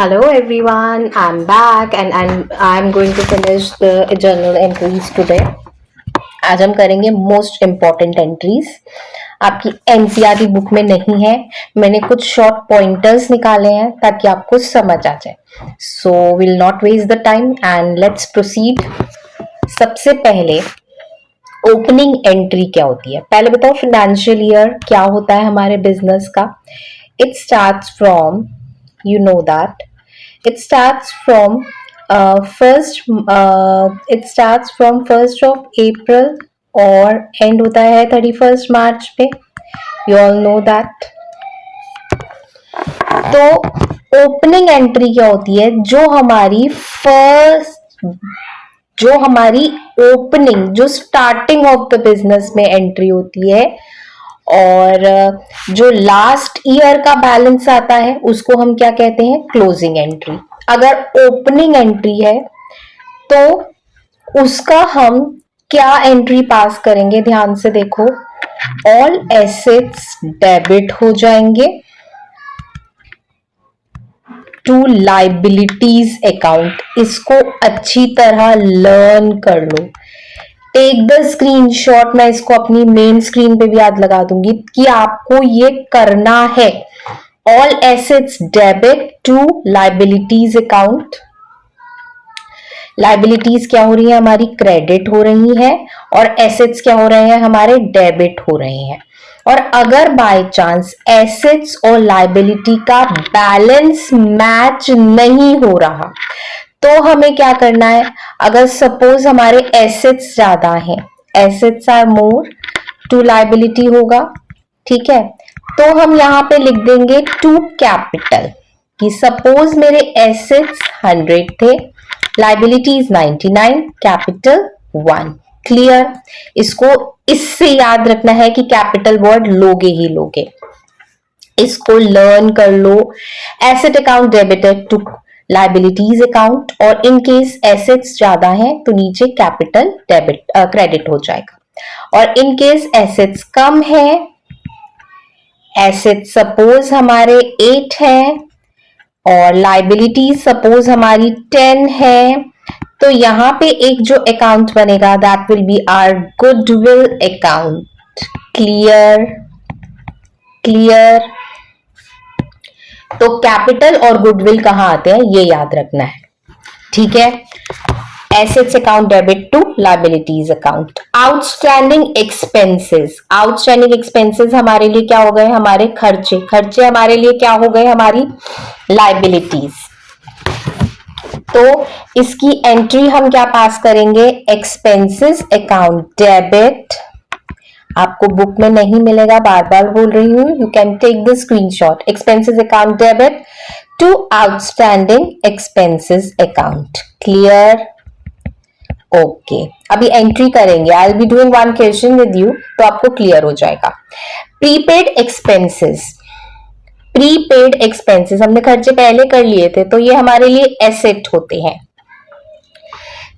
Hello everyone, I'm back and I'm going to finish the journal entries today. आज हम करेंगे most important entries. आपकी NCERT book में नहीं है, मैंने कुछ शॉर्ट पॉइंटर्स निकाले हैं ताकि आपको समझ आ जाए। So will not waste the time and let's proceed. सबसे पहले ओपनिंग एंट्री क्या होती है, पहले बताओ फाइनेंशियल ईयर क्या होता है हमारे बिजनेस का। It starts from, you know that it starts from it starts from 1st of April और end होता है 31st March पे। you all know that। तो ओपनिंग एंट्री क्या होती है, जो हमारी ओपनिंग, जो स्टार्टिंग ऑफ द बिजनेस में एंट्री होती है, और जो लास्ट ईयर का बैलेंस आता है उसको हम क्या कहते हैं, क्लोजिंग एंट्री। अगर ओपनिंग एंट्री है तो उसका हम क्या एंट्री पास करेंगे, ध्यान से देखो। ऑल एसेट्स डेबिट हो जाएंगे टू लाइबिलिटीज अकाउंट। इसको अच्छी तरह लर्न कर लो। टेक द स्क्रीनशॉट, मैं इसको अपनी मेन स्क्रीन पे भी याद लगा दूंगी कि आपको ये करना है। All assets debit to liabilities account. Liabilities क्या हो रही है हमारी, क्रेडिट हो रही है, और एसेट्स क्या हो रहे हैं हमारे, डेबिट हो रहे हैं। और अगर बाय चांस एसेट्स और लाइबिलिटी का बैलेंस मैच नहीं हो रहा तो हमें क्या करना है। अगर सपोज हमारे एसेट्स ज्यादा हैं, assets are more to liability होगा, ठीक है, तो हम यहां पे लिख देंगे टू कैपिटल, कि सपोज मेरे एसेट्स 100 थे, लाइबिलिटीज 99, कैपिटल 1। क्लियर। इसको इससे याद रखना है कि कैपिटल वर्ड लोगे ही लोगे, इसको लर्न कर लो। Asset account debited to liabilities account, और इन केस एसेट्स ज्यादा हैं तो नीचे कैपिटल डेबिट क्रेडिट हो जाएगा। और इन केस एसेट्स कम है, एसेट्स सपोज हमारे 8 हैं और लाइबिलिटीज सपोज हमारी 10 है, तो यहां पे एक जो अकाउंट बनेगा that will be our goodwill account. Clear clear. तो कैपिटल और गुडविल कहां आते हैं ये याद रखना है, ठीक है। Assets account debit to liabilities account. Outstanding expenses, outstanding expenses हमारे लिए क्या हो गए, हमारे खर्चे, खर्चे हमारे लिए क्या हो गए, हमारी लाइबिलिटीज। तो इसकी एंट्री हम क्या पास करेंगे, एक्सपेंसेस अकाउंट डेबिट। आपको बुक में नहीं मिलेगा, बार बार बोल रही हूं, you can take the screenshot. Expenses account debit to outstanding expenses account. Clear. Okay, अभी एंट्री करेंगे। I will be doing one question with you, तो आपको क्लियर हो जाएगा। प्रीपेड एक्सपेंसेस, प्रीपेड एक्सपेंसेस हमने खर्चे पहले कर लिए थे, तो ये हमारे लिए एसेट होते हैं।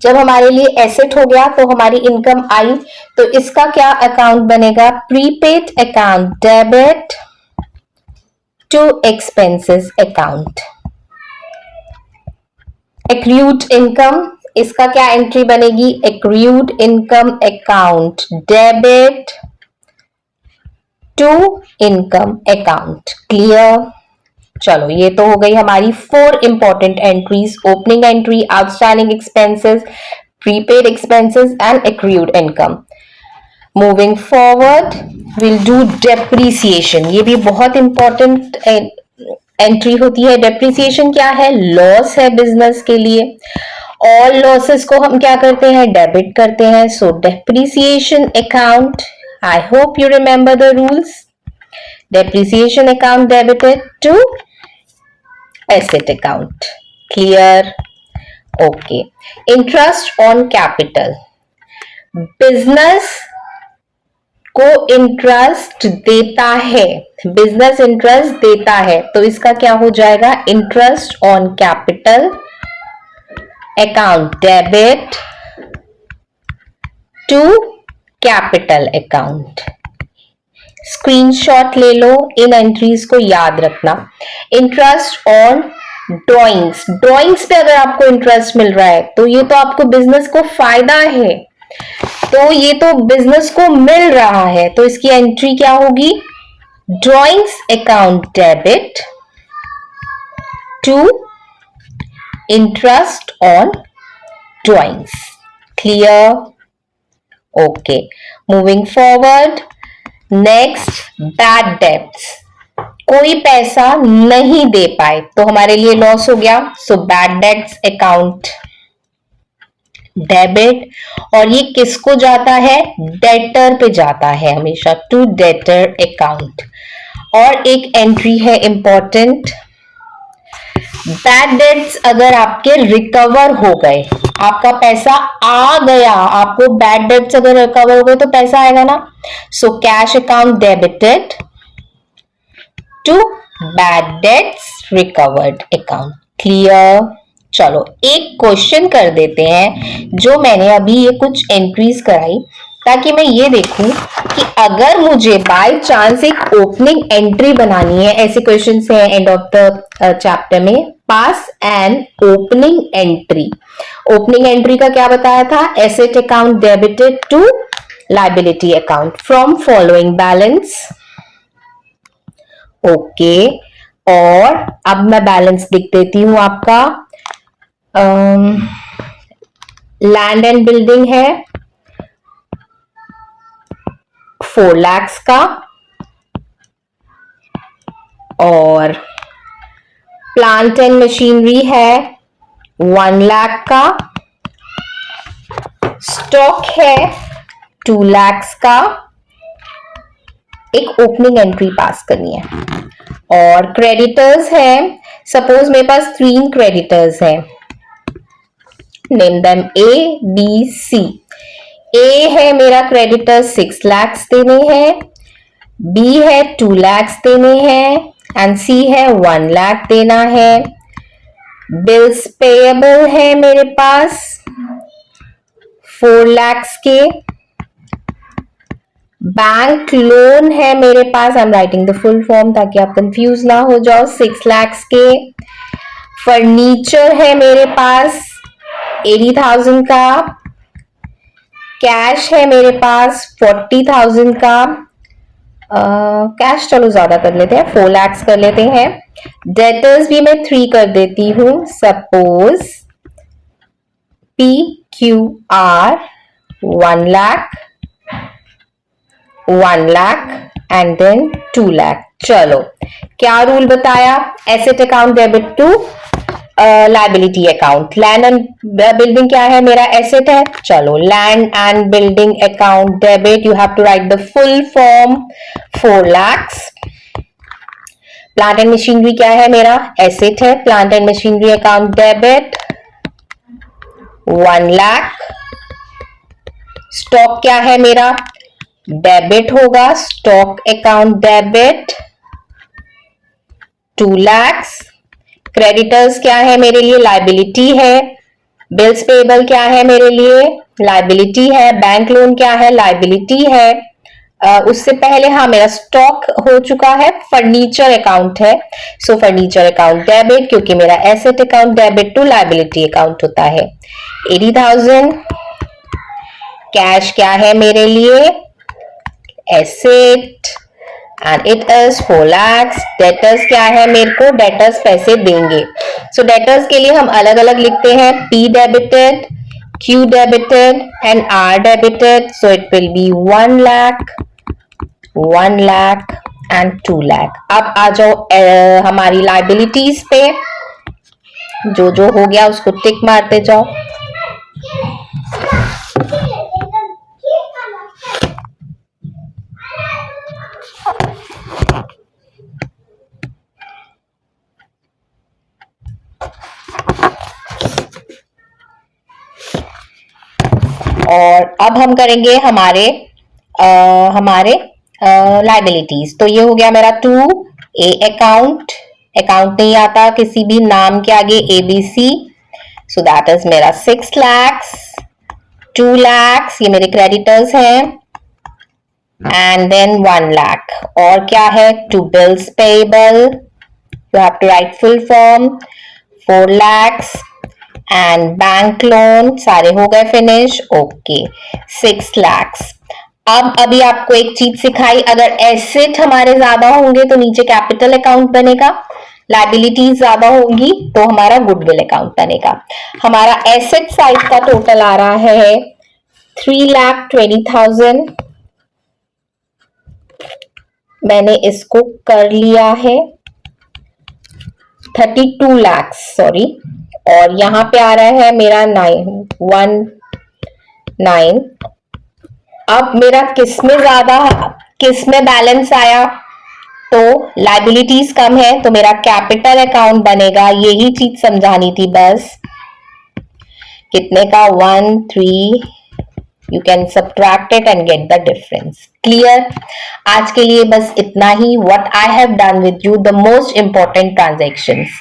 जब हमारे लिए एसेट हो गया तो हमारी इनकम आई, तो इसका क्या अकाउंट बनेगा, prepaid account debit to expenses account. Accrued income, इसका क्या एंट्री बनेगी, accrued income account debit to income account. Clear. चलो, ये तो हो गई हमारी 4 important entries, opening entry, outstanding expenses, prepaid expenses and accrued income. Moving forward will do depreciation. ये भी बहुत इंपॉर्टेंट एंट्री होती है। डेप्रीसिएशन क्या है, लॉस है बिजनेस के लिए। ऑल लॉसेस को हम क्या करते हैं, डेबिट करते हैं। So depreciation account, I hope you remember the rules. Depreciation account debited to asset account. Clear? Okay. Interest on capital. Business को इंटरेस्ट देता है, बिजनेस इंटरेस्ट देता है, तो इसका क्या हो जाएगा, interest on capital account debit to capital account. Screenshot ले लो, इन एंट्रीज को याद रखना। इंटरेस्ट ऑन ड्राइंग्स, ड्राइंग्स पे अगर आपको इंटरेस्ट मिल रहा है तो ये तो आपको बिजनेस को फायदा है, तो ये तो बिजनेस को मिल रहा है, तो इसकी एंट्री क्या होगी? Drawings account debit to interest on drawings. Clear? Okay, moving forward. Next, bad debts, कोई पैसा नहीं दे पाए तो हमारे लिए लॉस हो गया, so bad debts account debit. और ये किसको जाता है? डेटर पे जाता है हमेशा, टू डेटर अकाउंट। और एक एंट्री है इंपॉर्टेंट, बैड डेट्स अगर आपके रिकवर हो गए, आपका पैसा आ गया, आपको बैड डेट्स अगर रिकवर हो गए तो पैसा आएगा ना, so cash account debited to bad debts recovered account. Clear? चलो एक क्वेश्चन कर देते हैं, जो मैंने अभी ये कुछ एंट्रीज कराई ताकि मैं ये देखूं कि अगर मुझे बाय चांस एक ओपनिंग एंट्री बनानी है, ऐसे क्वेश्चन है एंड ऑफ द चैप्टर में, pass an opening entry. Opening entry का क्या बताया था? Asset account debited to liability account from following balance. Okay, और अब मैं बैलेंस लिख देती हूं आपका। लैंड एंड बिल्डिंग है 4 लाख का, और प्लांट एंड मशीनरी है 1 लाख का, स्टॉक है 2 लाख का। एक ओपनिंग एंट्री पास करनी है। और क्रेडिटर्स है, सपोज मेरे पास 3 क्रेडिटर्स हैं, name them A B C. A है मेरा क्रेडिटर 6 लाख देने हैं, बी है 2 लाख देने हैं, एंड सी है 1 लाख देना है। बिल्स पेएबल है मेरे पास 4 लाख के। बैंक लोन है मेरे पास, I am writing the full form ताकि आप कंफ्यूज ना हो जाओ, 6 लाख के। फर्नीचर है मेरे पास 80,000 का। कैश है मेरे पास 40,000 का। कैश चलो ज्यादा कर लेते हैं, 4 लाख कर लेते हैं। डेटर्स भी मैं 3 कर देती हूं, suppose P Q R 1 lakh, 1 lakh and then 2 lakh. चलो क्या रूल बताया? Asset account debit to liability account. Land and building क्या है? मेरा एसेट है। चलो land and building account debit, you have to write the full form 4 lakh. Plant and machinery क्या है? मेरा एसेट है। Plant and machinery account debit 1 lakh. Stock क्या है मेरा? डेबिट होगा, stock account debit 2 lakh. Creditors क्या है मेरे लिए? लायबिलिटी है। बिल्स पेएबल क्या है मेरे लिए? लायबिलिटी है। बैंक लोन क्या है? लायबिलिटी है। उससे पहले हाँ मेरा स्टॉक हो चुका है, फर्नीचर अकाउंट है, सो फर्नीचर अकाउंट डेबिट, क्योंकि मेरा asset account debit to liability account होता है। 80,000। कैश क्या है मेरे लिए? Asset and it is 4 lakh. Debtors क्या है मेरे को? डेटर्स पैसे देंगे, सो डेटर्स के लिए हम अलग अलग लिखते हैं, P debited, Q debited and R debited, so it will be 1 lakh, 1 lakh and 2 lakh. अब आ जाओ हमारी लायबिलिटीज पे, जो जो हो गया उसको टिक मारते जाओ। और अब हम करेंगे हमारे लायबिलिटीज। तो ये हो गया मेरा 2 ए अकाउंट, अकाउंट नहीं आता किसी भी नाम के आगे, ABC, सो दैट इज मेरा 6 लाख। 2 लाख ये मेरे क्रेडिटर्स हैं, एंड देन 1 लाख। और क्या है? 2 bills payable, you have to write full form 4 lakhs and bank loan सारे हो गए फिनिश। Okay 6 lakhs। अब अभी आपको एक चीज सिखाई, अगर एसेट हमारे ज्यादा होंगे तो नीचे कैपिटल अकाउंट बनेगा, लाइबिलिटीज ज्यादा होंगी तो हमारा गुडविल अकाउंट बनेगा। हमारा एसेट साइड का टोटल आ रहा है 3,20,000। मैंने इसको कर लिया है 32 lakhs, सॉरी, और यहाँ पे आ रहा है मेरा 919। अब मेरा किसमें ज्यादा, किसमें बैलेंस आया, तो लाइबिलिटीज कम है तो मेरा कैपिटल अकाउंट बनेगा। यही चीज समझानी थी बस। कितने का 1,3, you can subtract it and get the difference. Clear? आज के लिए बस इतना ही। What I have done with you, the most important transactions.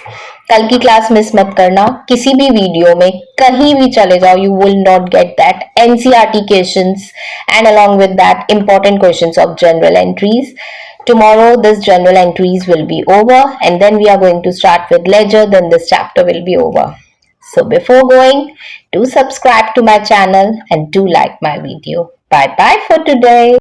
कल की क्लास मिस मत करना, किसी भी वीडियो में कहीं भी चले जाओ, you will not get that NCERT questions and along with that important questions of general entries. Tomorrow this general entries will be over and then we are going to start with ledger, then this chapter will be over. So before going, do subscribe to my channel and do like my video. Bye bye for today.